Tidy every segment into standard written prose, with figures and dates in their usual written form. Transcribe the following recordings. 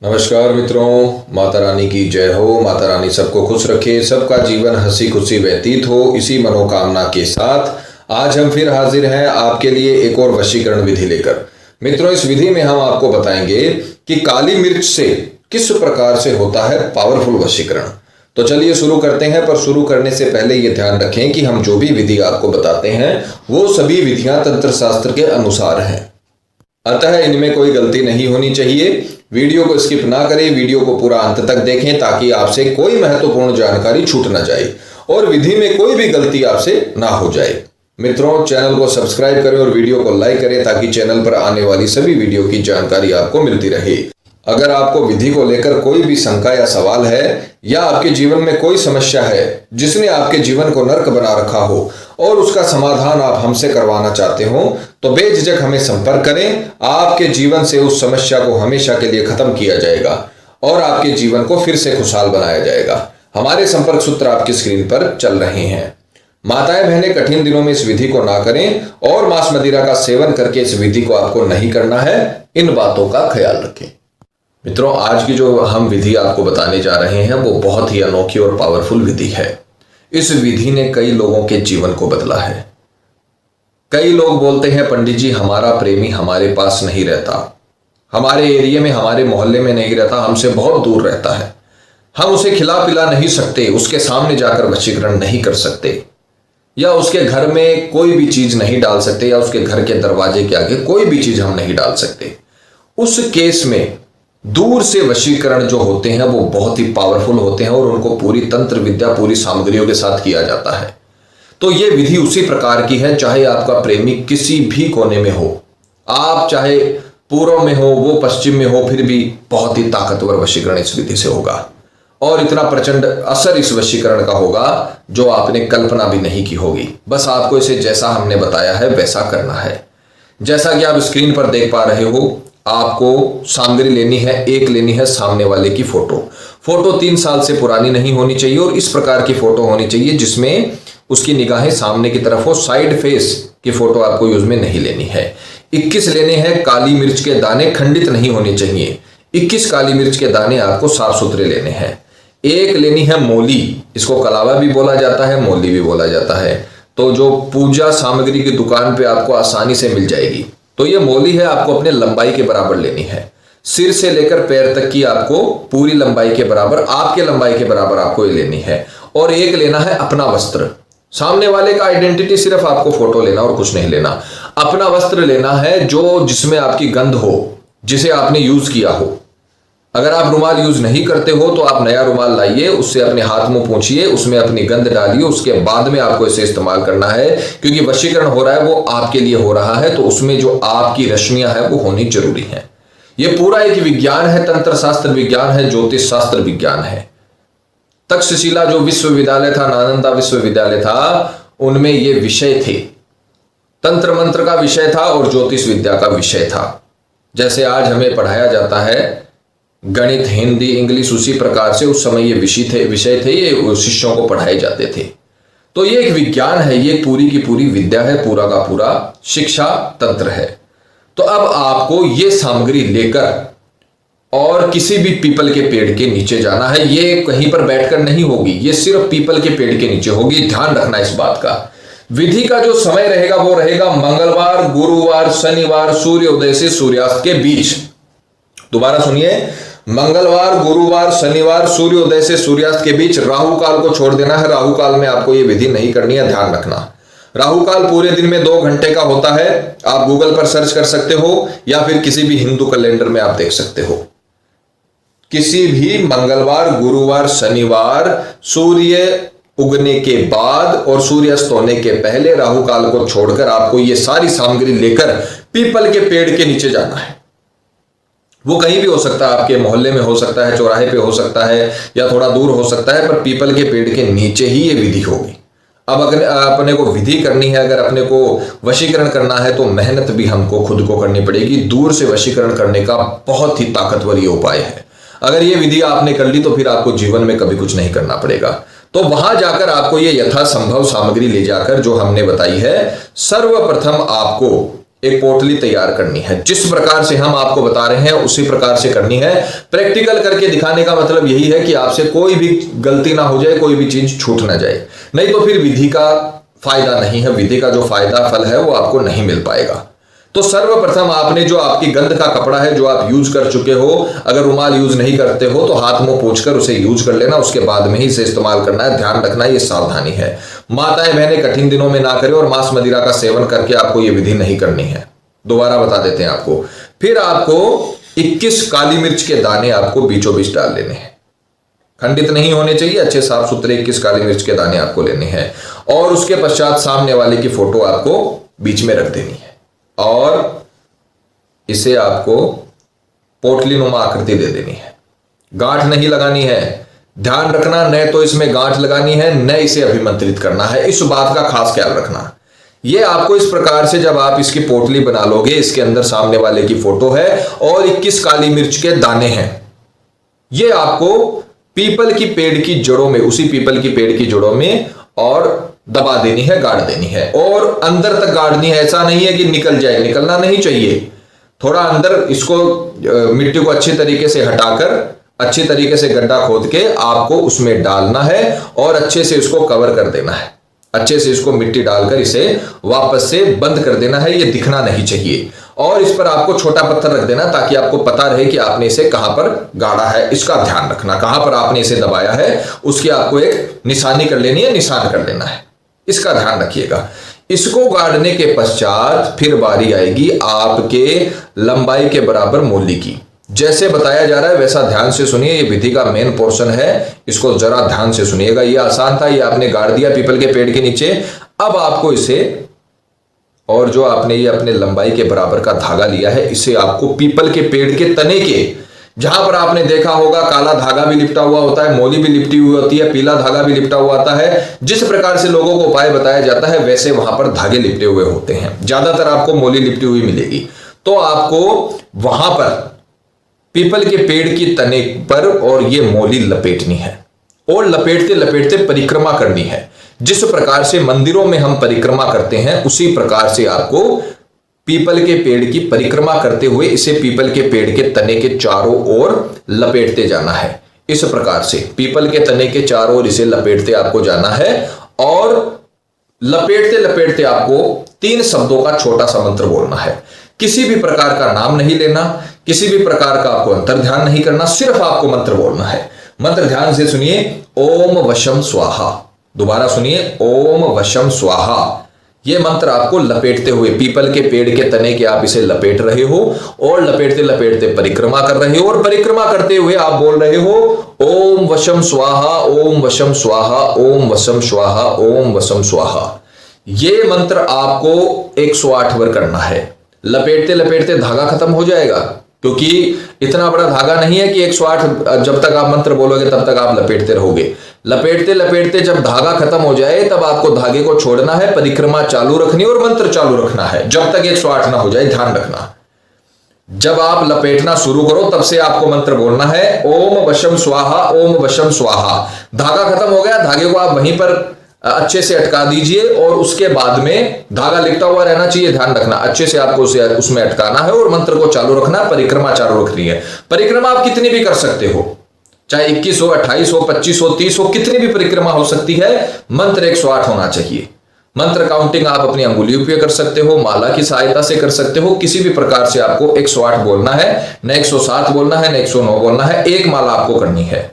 नमस्कार मित्रों, माता रानी की जय हो। माता रानी सबको खुश रखे, सबका जीवन हंसी खुशी व्यतीत हो, इसी मनोकामना के साथ आज हम फिर हाजिर हैं आपके लिए एक और वशीकरण विधि लेकर। मित्रों, इस विधि में हम आपको बताएंगे कि काली मिर्च से किस प्रकार से होता है पावरफुल वशीकरण। तो चलिए शुरू करते हैं, पर शुरू करने से पहले ये ध्यान रखें कि हम जो भी विधि आपको बताते हैं वो सभी विधियां तंत्र शास्त्र के अनुसार हैं, अतः इनमें कोई गलती नहीं होनी चाहिए। वीडियो को स्किप ना करें, वीडियो को पूरा अंत तक देखें ताकि आपसे कोई महत्वपूर्ण जानकारी छूट ना जाए और विधि में कोई भी गलती आपसे ना हो जाए। मित्रों, चैनल को सब्सक्राइब करें और वीडियो को लाइक करें ताकि चैनल पर आने वाली सभी वीडियो की जानकारी आपको मिलती रहे। अगर आपको विधि को लेकर कोई भी शंका या सवाल है या आपके जीवन में कोई समस्या है जिसने आपके जीवन को नर्क बना रखा हो और उसका समाधान आप हमसे करवाना चाहते हो, तो बेझिझक हमें संपर्क करें। आपके जीवन से उस समस्या को हमेशा के लिए खत्म किया जाएगा और आपके जीवन को फिर से खुशहाल बनाया जाएगा। हमारे संपर्क सूत्र आपकी स्क्रीन पर चल रहे हैं। माताएं बहनें, कठिन दिनों में इस विधि को ना करें और मांस मदिरा का सेवन करके इस विधि को आपको नहीं करना है। इन बातों का ख्याल रखें। मित्रों, आज की जो हम विधि आपको बताने जा रहे हैं वो बहुत ही अनोखी और पावरफुल विधि है। इस विधि ने कई लोगों के जीवन को बदला है। कई लोग बोलते हैं, पंडित जी हमारा प्रेमी हमारे पास नहीं रहता, हमारे एरिया में हमारे मोहल्ले में नहीं रहता, हमसे बहुत दूर रहता है, हम उसे खिला पिला नहीं सकते, उसके सामने जाकर वशीकरण नहीं कर सकते, या उसके घर में कोई भी चीज नहीं डाल सकते, या उसके घर के दरवाजे के आगे कोई भी चीज हम नहीं डाल सकते। उस केस में दूर से वशीकरण जो होते हैं वो बहुत ही पावरफुल होते हैं और उनको पूरी तंत्र विद्या पूरी सामग्रियों के साथ किया जाता है। तो ये विधि उसी प्रकार की है, चाहे आपका प्रेमी किसी भी कोने में हो, आप चाहे पूर्व में हो वो पश्चिम में हो, फिर भी बहुत ही ताकतवर वशीकरण इस विधि से होगा और इतना प्रचंड असर इस वशीकरण का होगा जो आपने कल्पना भी नहीं की होगी। बस आपको इसे जैसा हमने बताया है वैसा करना है। जैसा कि आप स्क्रीन पर देख पा रहे हो, आपको सामग्री लेनी है, एक लेनी है सामने वाले की फोटो 3 साल से पुरानी नहीं होनी चाहिए और इस प्रकार की फोटो होनी चाहिए जिसमें उसकी निगाहें सामने की तरफ हो। साइड फेस की फोटो आपको यूज में नहीं लेनी है। 21 लेने हैं काली मिर्च के दाने, खंडित नहीं होने चाहिए। 21 काली मिर्च के दाने आपको साफ सुथरे लेने हैं। एक लेनी है मोली, इसको कलावा भी बोला जाता है, मोली भी बोला जाता है, तो जो पूजा सामग्री की दुकान पे आपको आसानी से मिल जाएगी। तो ये मोली है, आपको अपने लंबाई के बराबर लेनी है। सिर से लेकर पैर तक की आपको पूरी लंबाई के बराबर, आपके लंबाई के बराबर आपको ये लेनी है। और एक लेना है अपना वस्त्र, सामने वाले का आइडेंटिटी सिर्फ आपको फोटो लेना और कुछ नहीं लेना। अपना वस्त्र लेना है जो जिसमें आपकी गंध हो, जिसे आपने यूज किया हो। अगर आप रुमाल यूज नहीं करते हो तो आप नया रुमाल लाइए, उससे अपने हाथ मुंह पोंछिए, उसमें अपनी गंध डालिए, उसके बाद में आपको इसे इस्तेमाल करना है, क्योंकि वशीकरण हो रहा है वो आपके लिए हो रहा है, तो उसमें जो आपकी रश्मियां है वो होनी जरूरी है। ये पूरा एक विज्ञान है, तंत्र शास्त्र विज्ञान है, ज्योतिष शास्त्र विज्ञान है। तक्षशिला जो विश्वविद्यालय था, नालंदा विश्वविद्यालय था, उनमें ये विषय थे। तंत्र मंत्र का विषय था और ज्योतिष विद्या का विषय था। जैसे आज हमें पढ़ाया जाता है गणित, हिंदी, इंग्लिश, उसी प्रकार से उस समय ये विषय थे, ये शिष्यों को पढ़ाए जाते थे। तो ये एक विज्ञान है, ये पूरी की पूरी विद्या है, पूरा का पूरा शिक्षा तंत्र है। तो अब आपको ये सामग्री लेकर और किसी भी पीपल के पेड़ के नीचे जाना है। ये कहीं पर बैठकर नहीं होगी, ये सिर्फ पीपल के पेड़ के नीचे होगी। ध्यान रखना इस बात का। विधि का जो समय रहेगा वो रहेगा मंगलवार, गुरुवार, शनिवार, सूर्योदय से सूर्यास्त के बीच। दोबारा सुनिए, मंगलवार, गुरुवार, शनिवार, सूर्योदय से सूर्यास्त के बीच। राहु काल को छोड़ देना है, राहु काल में आपको ये विधि नहीं करनी है, ध्यान रखना। राहु काल पूरे दिन में 2 घंटे का होता है। आप गूगल पर सर्च कर सकते हो या फिर किसी भी हिंदू कैलेंडर में आप देख सकते हो। किसी भी मंगलवार, गुरुवार, शनिवार सूर्य उगने के बाद और सूर्यास्त होने के पहले राहु काल को छोड़कर आपको ये सारी सामग्री लेकर पीपल के पेड़ के नीचे जाना है। वो कहीं भी हो सकता है, आपके मोहल्ले में हो सकता है, चौराहे पे हो सकता है, या थोड़ा दूर हो सकता है, पर पीपल के पेड़ के नीचे ही ये विधि होगी। अब अगर अपने को विधि करनी है, अगर अपने को वशीकरण करना है तो मेहनत भी हमको खुद को करनी पड़ेगी। दूर से वशीकरण करने का बहुत ही ताकतवर ये उपाय है। अगर ये विधि आपने कर ली तो फिर आपको जीवन में कभी कुछ नहीं करना पड़ेगा। तो वहां जाकर आपको ये यथासंभव सामग्री ले जाकर जो हमने बताई है, सर्वप्रथम आपको एक पोटली तैयार करनी है। जिस प्रकार से हम आपको बता रहे हैं उसी प्रकार से करनी है। प्रैक्टिकल करके दिखाने का मतलब यही है कि आपसे कोई भी गलती ना हो जाए, कोई भी चीज छूट ना जाए, नहीं तो फिर विधि का फायदा नहीं है, विधि का जो फायदा फल है वो आपको नहीं मिल पाएगा। तो सर्वप्रथम आपने जो आपकी गंध का कपड़ा है जो आप यूज कर चुके हो, अगर रुमाल यूज नहीं करते हो तो हाथ मुंह पोंछकर उसे यूज कर लेना, उसके बाद में ही इसे इस्तेमाल करना है। ध्यान रखना, ये सावधानी है। माताएं बहनें कठिन दिनों में ना करें और मांस मदिरा का सेवन करके आपको ये विधि नहीं करनी है। दोबारा बता देते हैं आपको। फिर आपको 21 काली मिर्च के दाने आपको बीचों बीच डाल लेने हैं, खंडित नहीं होने चाहिए, अच्छे साफ सुथरे 21 काली मिर्च के दाने आपको लेने हैं। और उसके पश्चात सामने वाले की फोटो आपको बीच में रख देनी है और इसे आपको पोटली नुमा आकृति दे देनी है। गांठ नहीं लगानी है, ध्यान रखना, न तो इसमें गांठ लगानी है न इसे अभिमंत्रित करना है, इस बात का खास ख्याल रखना। ये आपको इस प्रकार से जब आप इसकी पोटली बना लोगे, इसके अंदर सामने वाले की फोटो है और 21 काली मिर्च के दाने हैं, ये आपको पीपल की पेड़ की जड़ों में, उसी पीपल की पेड़ की जड़ों में और दबा देनी है, गाड़ देनी है। और अंदर तक गाड़नी है, ऐसा नहीं है कि निकल जाए, निकलना नहीं चाहिए। थोड़ा अंदर इसको मिट्टी को अच्छी तरीके से हटाकर अच्छी तरीके से गड्ढा खोद के आपको उसमें डालना है और अच्छे से इसको कवर कर देना है। अच्छे से इसको मिट्टी डालकर इसे वापस से बंद कर देना है, ये दिखना नहीं चाहिए। और इस पर आपको छोटा पत्थर रख देना ताकि आपको पता रहे कि आपने इसे कहां पर गाड़ा है। इसका ध्यान रखना, कहां पर आपने इसे दबाया है उसकी आपको एक निशानी कर लेनी है, निशान कर लेना है, इसका ध्यान रखिएगा। इसको गाड़ने के पश्चात फिर बारी आएगी आपके लंबाई के बराबर मोली की। जैसे बताया जा रहा है वैसा ध्यान से सुनिए, ये विधि का मेन पोर्शन है, इसको जरा ध्यान से सुनिएगा। ये आसान था, ये आपने गाड़ दिया पीपल के पेड़ के नीचे। अब आपको इसे, और जो आपने ये अपने लंबाई के बराबर का धागा लिया है, इसे आपको पीपल के पेड़ के तने के, जहां पर आपने देखा होगा काला धागा भी लिपटा हुआ होता है, मोली भी लिपटी हुई होती है, पीला धागा भी लिपटा हुआ आता है, जिस प्रकार से लोगों को उपाय बताया जाता है वैसे वहां पर धागे लिपटे हुए होते हैं। ज्यादातर आपको मोली लिपटी हुई मिलेगी। तो आपको वहां पर पीपल के पेड़ की तने पर और ये मोली लपेटनी है और लपेटते लपेटते परिक्रमा करनी है। जिस प्रकार से मंदिरों में हम परिक्रमा करते हैं उसी प्रकार से आपको पीपल के पेड़ की परिक्रमा करते हुए इसे पीपल के पेड़ के तने के चारों ओर लपेटते जाना है। इस प्रकार से पीपल के तने के चारों ओर इसे लपेटते आपको जाना है और लपेटते लपेटते आपको 3 शब्दों का छोटा सा मंत्र बोलना है। किसी भी प्रकार का नाम नहीं लेना, किसी भी प्रकार का आपको अंतर ध्यान नहीं करना, सिर्फ आपको मंत्र बोलना है। मंत्र ध्यान से सुनिए, ओम वशम स्वाहा। दोबारा सुनिए, ओम वशम स्वाहा। यह मंत्र आपको लपेटते हुए पीपल के पेड़ के तने के आप इसे लपेट रहे हो और लपेटते लपेटते परिक्रमा कर रहे हो और परिक्रमा करते हुए आप बोल रहे हो ओम वशम स्वाहा, ओम वशम स्वाहा, ओम वशम स्वाहा, ओम वशम स्वाहा। यह मंत्र आपको 108 बार करना है। लपेटते लपेटते धागा खत्म हो जाएगा, क्योंकि इतना बड़ा धागा नहीं है कि 108 जब तक आप मंत्र बोलोगे तब तक आप लपेटते रहोगे। लपेटते लपेटते जब धागा खत्म हो जाए तब आपको धागे को छोड़ना है, परिक्रमा चालू रखनी और मंत्र चालू रखना है जब तक 108 ना हो जाए। ध्यान रखना, जब आप लपेटना शुरू करो तब से आपको मंत्र बोलना है ओम वशम स्वाहा, ओम वशम स्वाहा। धागा खत्म हो गया, धागे को आप वहीं पर अच्छे से अटका दीजिए और उसके बाद में धागा लिपटा हुआ रहना चाहिए। ध्यान रखना, अच्छे से आपको उसे उसमें अटकाना है और मंत्र को चालू रखना, परिक्रमा चालू रखनी है। परिक्रमा आप कितनी भी कर सकते हो, चाहे 21 हो, 28 हो, 25 हो, 30 हो, कितनी भी परिक्रमा हो सकती है। मंत्र 108 होना चाहिए। मंत्र काउंटिंग आप अपनी अंगुलियों पे कर सकते हो, माला की सहायता से कर सकते हो, किसी भी प्रकार से आपको 108 बोलना है, न 107 बोलना है, न 109 बोलना है। एक माला आपको करनी है,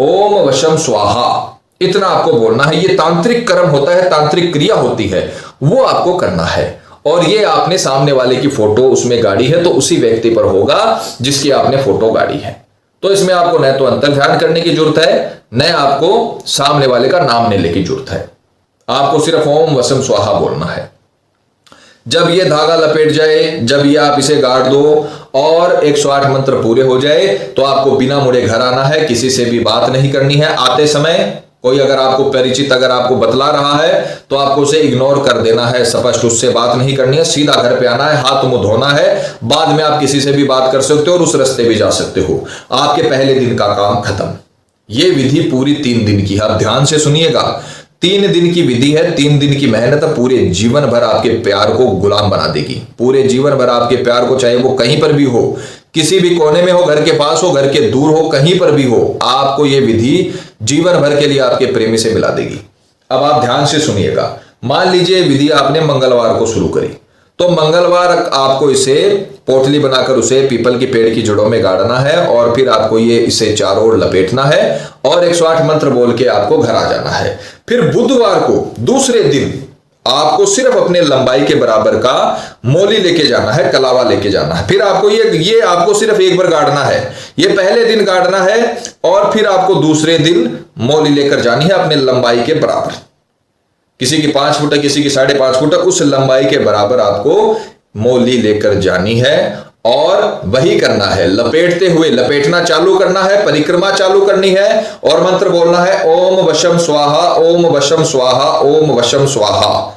ओम वशम स्वाहा, इतना आपको बोलना है। ये तांत्रिक कर्म होता है, तांत्रिक क्रिया होती है, वो आपको करना है। और ये आपने सामने वाले की फोटो उसमें गाड़ी है तो उसी व्यक्ति पर होगा जिसकी आपने फोटो गाड़ी है। तो इसमें आपको न तो अंतर ध्यान करने की जरूरत है, न आपको सामने वाले का नाम लेने की जरूरत है। आपको सिर्फ ओम वशम स्वाहा बोलना है। जब ये धागा लपेट जाए, जब ये आप इसे गाड़ दो और 108 मंत्र पूरे हो जाए तो आपको बिना मुड़े घर आना है, किसी से भी बात नहीं करनी है। आते समय कोई अगर आपको परिचित अगर आपको बतला रहा है तो आपको उसे इग्नोर कर देना है, स्पष्ट उससे बात नहीं करनी है, सीधा घर पे आना है, हाथ मुंह धोना है। बाद में आप किसी से भी बात कर सकते हो और उस रास्ते भी जा सकते हो। आपके पहले दिन का काम खत्म। ये विधि पूरी 3 दिन की है। आप ध्यान से सुनिएगा, 3 दिन की विधि है, 3 दिन की मेहनत है, पूरे जीवन भर आपके प्यार को गुलाम बना देगी। पूरे जीवन भर आपके प्यार को, चाहे वो कहीं पर भी हो, किसी भी कोने में हो, घर के पास हो, घर के दूर हो, कहीं पर भी हो, आपको ये विधि जीवन भर के लिए आपके प्रेमी से मिला देगी। अब आप ध्यान से सुनिएगा। मान लीजिए विधि आपने मंगलवार को शुरू करी, तो मंगलवार आपको इसे पोटली बनाकर उसे पीपल की पेड़ की जड़ों में गाड़ना है और फिर आपको ये इसे चारों ओर लपेटना है और 108 मंत्र बोल के आपको घर आ जाना है। फिर बुधवार को दूसरे दिन आपको सिर्फ अपने लंबाई के बराबर का मोली लेके जाना है, कलावा लेके जाना है। फिर आपको ये आपको सिर्फ एक बार गाड़ना है, ये पहले दिन गाड़ना है और फिर आपको दूसरे दिन मोली लेकर जानी है अपने लंबाई के बराबर। किसी की 5 फुट, किसी की 5.5 फुट, उस लंबाई के बराबर आपको मोली लेकर जानी है और वही करना है। लपेटते हुए लपेटना चालू करना है, परिक्रमा चालू करनी है और मंत्र बोलना है ओम वशम स्वाहा, ओम वशम स्वाहा, ओम वशम स्वाहा।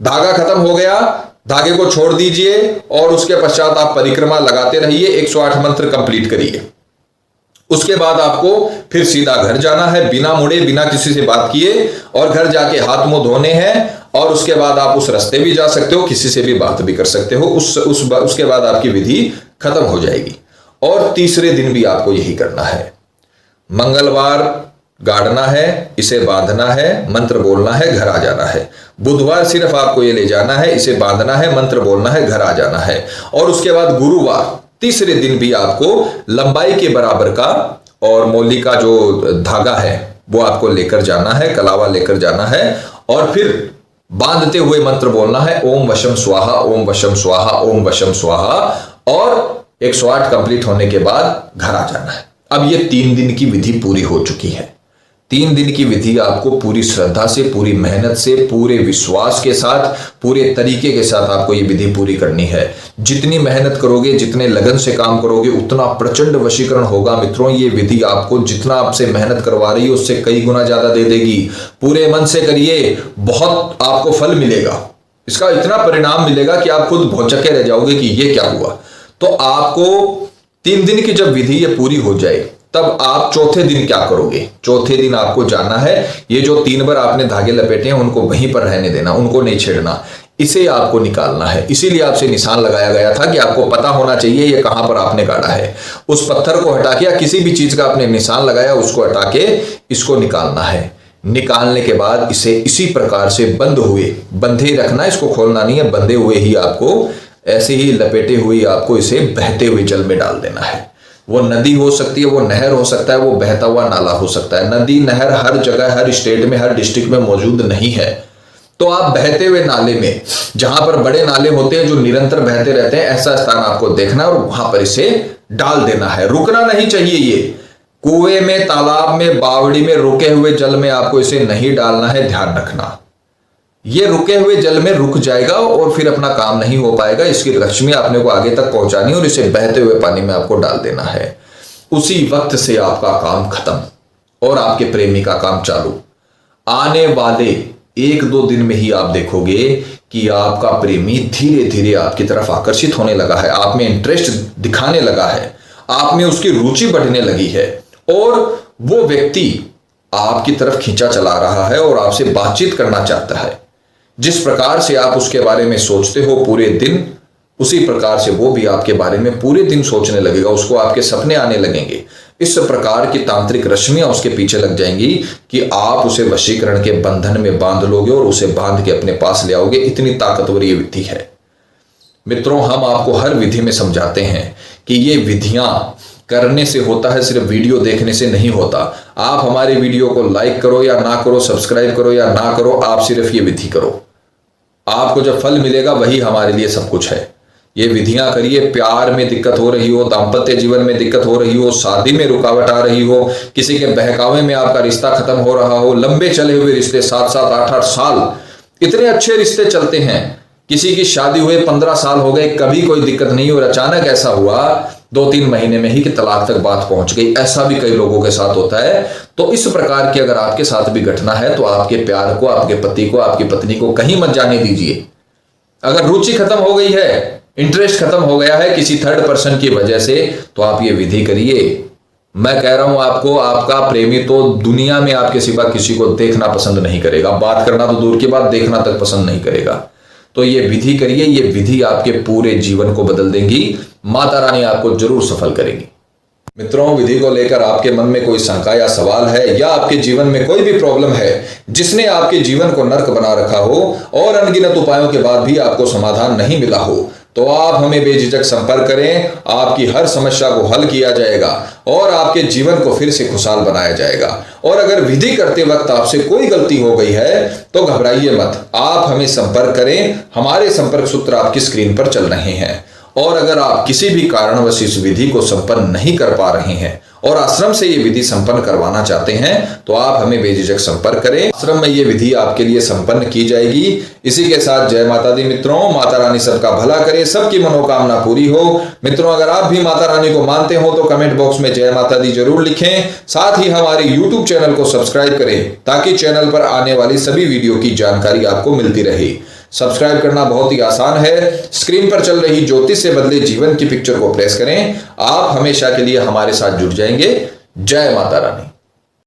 धागा खत्म हो गया, धागे को छोड़ दीजिए और उसके पश्चात आप परिक्रमा लगाते रहिए, 108 मंत्र कंप्लीट करिए। उसके बाद आपको फिर सीधा घर जाना है, बिना मुड़े, बिना किसी से बात किए, और घर जाके हाथ मुंह धोने हैं और उसके बाद आप उस रास्ते भी जा सकते हो, किसी से भी बात भी कर सकते हो। उसके बाद आपकी विधि खत्म हो जाएगी। और तीसरे दिन भी आपको यही करना है। मंगलवार गाड़ना है, इसे बांधना है, मंत्र बोलना है, घर आ जाना है। बुधवार सिर्फ आपको ये ले जाना है, इसे बांधना है, मंत्र बोलना है, घर आ जाना है। और उसके बाद गुरुवार तीसरे दिन भी आपको लंबाई के बराबर का और मोली का जो धागा है वो आपको लेकर जाना है, कलावा लेकर जाना है और फिर बांधते हुए मंत्र बोलना है ओम वशम स्वाहा, ओम वशम स्वाहा, ओम वशम स्वाहा, और 108 कंप्लीट होने के बाद घर आ जाना है। अब ये 3 दिन की विधि पूरी हो चुकी है। 3 दिन की विधि आपको पूरी श्रद्धा से, पूरी मेहनत से, पूरे विश्वास के साथ, पूरे तरीके के साथ आपको ये विधि पूरी करनी है। जितनी मेहनत करोगे, जितने लगन से काम करोगे, उतना प्रचंड वशीकरण होगा। मित्रों, ये विधि आपको जितना आपसे मेहनत करवा रही है उससे कई गुना ज्यादा दे देगी। पूरे मन से करिए, बहुत आपको फल मिलेगा। इसका इतना परिणाम मिलेगा कि आप खुद भौचक्के रह जाओगे कि ये क्या हुआ। तो आपको 3 दिन की जब विधि ये पूरी हो जाए तब आप चौथे दिन क्या करोगे? चौथे दिन आपको जाना है, ये जो 3 बार आपने धागे लपेटे हैं उनको वहीं पर रहने देना, उनको नहीं छेड़ना, इसे आपको निकालना है। इसीलिए आपसे निशान लगाया गया था कि आपको पता होना चाहिए ये कहां पर आपने गाड़ा है। उस पत्थर को हटा के या किसी भी चीज का आपने निशान लगाया उसको हटा के इसको निकालना है। निकालने के बाद इसे इसी प्रकार से बंधे रखना, इसको खोलना नहीं है, बंधे हुए ही आपको ऐसे ही लपेटे हुए आपको इसे बहते हुए जल में डाल देना है। वो नदी हो सकती है, वो नहर हो सकता है, वो बहता हुआ नाला हो सकता है। नदी नहर हर जगह, हर स्टेट में, हर डिस्ट्रिक्ट में मौजूद नहीं है। तो आप बहते हुए नाले में, जहां पर बड़े नाले होते हैं जो निरंतर बहते रहते हैं, ऐसा स्थान आपको देखना और वहां पर इसे डाल देना है। रुकना नहीं चाहिए। ये कुएं में, तालाब में, बावड़ी में रुके हुए जल में आपको इसे नहीं डालना है, ध्यान रखना। ये रुके हुए जल में रुक जाएगा और फिर अपना काम नहीं हो पाएगा। इसकी रश्मि आपने को आगे तक पहुंचानी और इसे बहते हुए पानी में आपको डाल देना है। उसी वक्त से आपका काम खत्म और आपके प्रेमी का काम चालू। आने वाले 1-2 दिन में ही आप देखोगे कि आपका प्रेमी धीरे धीरे आपकी तरफ आकर्षित होने लगा है, आप में इंटरेस्ट दिखाने लगा है, आप में उसकी रुचि बढ़ने लगी है और वो व्यक्ति आपकी तरफ खींचा चला रहा है और आपसे बातचीत करना चाहता है। जिस प्रकार से आप उसके बारे में सोचते हो पूरे दिन, उसी प्रकार से वो भी आपके बारे में पूरे दिन सोचने लगेगा, उसको आपके सपने आने लगेंगे। इस प्रकार की तांत्रिक रश्मियां उसके पीछे लग जाएंगी कि आप उसे वशीकरण के बंधन में बांध लोगे और उसे बांध के अपने पास ले आओगे। इतनी ताकतवर ये विधि है। मित्रों, हम आपको हर विधि में समझाते हैं कि ये विधियां करने से होता है, सिर्फ वीडियो देखने से नहीं होता। आप हमारे वीडियो को लाइक करो या ना करो, सब्सक्राइब करो या ना करो, आप सिर्फ ये विधि करो। आपको जब फल मिलेगा वही हमारे लिए सब कुछ है। ये विधियां करिए। प्यार में दिक्कत हो रही हो, दाम्पत्य जीवन में दिक्कत हो रही हो, शादी में रुकावट आ रही हो, किसी के बहकावे में आपका रिश्ता खत्म हो रहा हो, लंबे चले हुए रिश्ते 7-7, 8-8 साल इतने अच्छे रिश्ते चलते हैं, किसी की शादी हुए 15 साल हो गए, कभी कोई दिक्कत नहीं, और अचानक ऐसा हुआ 2-3 महीने में ही कि तलाक तक बात पहुंच गई। ऐसा भी कई लोगों के साथ होता है। तो इस प्रकार की अगर आपके साथ भी घटना है तो आपके प्यार को, आपके पति को, आपकी पत्नी को कहीं मत जाने दीजिए। अगर रुचि खत्म हो गई है, इंटरेस्ट खत्म हो गया है किसी थर्ड पर्सन की वजह से, तो आप ये विधि करिए। मैं कह रहा हूं आपको, आपका प्रेमी तो दुनिया में आपके सिवा किसी को देखना पसंद नहीं करेगा, बात करना तो दूर की बात, देखना तक पसंद नहीं करेगा। तो ये विधि करिए, ये विधि आपके पूरे जीवन को बदल देंगी। माता रानी आपको जरूर सफल करेगी। मित्रों, विधि को लेकर आपके मन में कोई शंका या सवाल है, या आपके जीवन में कोई भी प्रॉब्लम है जिसने आपके जीवन को नर्क बना रखा हो और अनगिनत उपायों के बाद भी आपको समाधान नहीं मिला हो, तो आप हमें बेझिझक संपर्क करें। आपकी हर समस्या को हल किया जाएगा और आपके जीवन को फिर से खुशहाल बनाया जाएगा। और अगर विधि करते वक्त आपसे कोई गलती हो गई है तो घबराइए मत, आप हमें संपर्क करें। हमारे संपर्क सूत्र आपकी स्क्रीन पर चल रहे हैं। और अगर आप किसी भी कारणवश इस विधि को संपन्न नहीं कर पा रहे हैं और आश्रम से ये विधि संपन्न करवाना चाहते हैं, तो आप हमें बेझिझक संपर्क करें। आश्रम में ये विधि आपके लिए संपन्न की जाएगी। इसी के साथ जय माता दी मित्रों। माता रानी सबका भला करे, सबकी मनोकामना पूरी हो। मित्रों, अगर आप भी माता रानी को मानते हो तो कमेंट बॉक्स में जय माता दी जरूर लिखें। साथ ही हमारे यूट्यूब चैनल को सब्सक्राइब करें ताकि चैनल पर आने वाली सभी वीडियो की जानकारी आपको मिलती रहे। सब्सक्राइब करना बहुत ही आसान है। स्क्रीन पर चल रही ज्योतिष से बदले जीवन की पिक्चर को प्रेस करें। आप हमेशा के लिए हमारे साथ जुड़ जाएंगे। जय माता रानी।